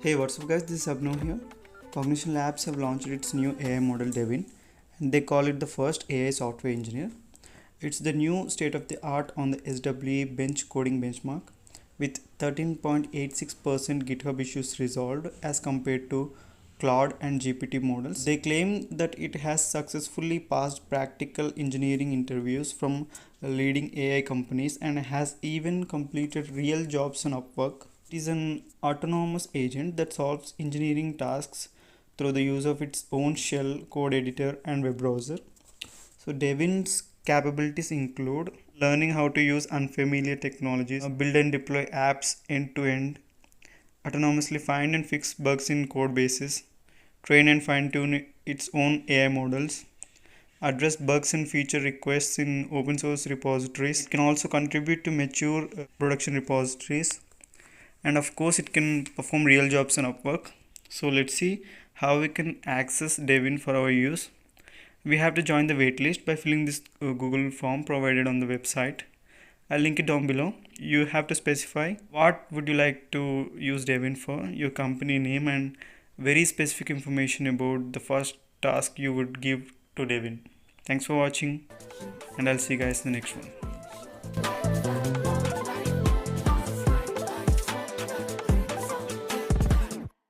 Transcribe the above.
Hey, what's up, guys? This is Abhinav here. Cognition Labs have launched its new AI model Devin, and they call it the first AI software engineer. It's the new state of the art on the SWE bench coding benchmark, with 13.86% GitHub issues resolved as compared to Claude and GPT models. They claim that it has successfully passed practical engineering interviews from leading AI companies and has even completed real jobs on Upwork. It is an autonomous agent that solves engineering tasks through the use of its own shell, code editor, and web browser. So Devin's capabilities include learning how to use unfamiliar technologies, build and deploy apps end to end, autonomously find and fix bugs in code bases, train and fine tune its own AI models, address bugs and feature requests in open source repositories. It can also contribute to mature production repositories, and of course it can perform real jobs on Upwork. So let's see how we can access Devin for our use. We have to join the waitlist by filling this Google form provided on the website. I'll link it down below. You have to specify what would you like to use Devin for, your company name, and very specific information about the first task you would give to Devin. Thanks for watching, and I'll see you guys in the next one.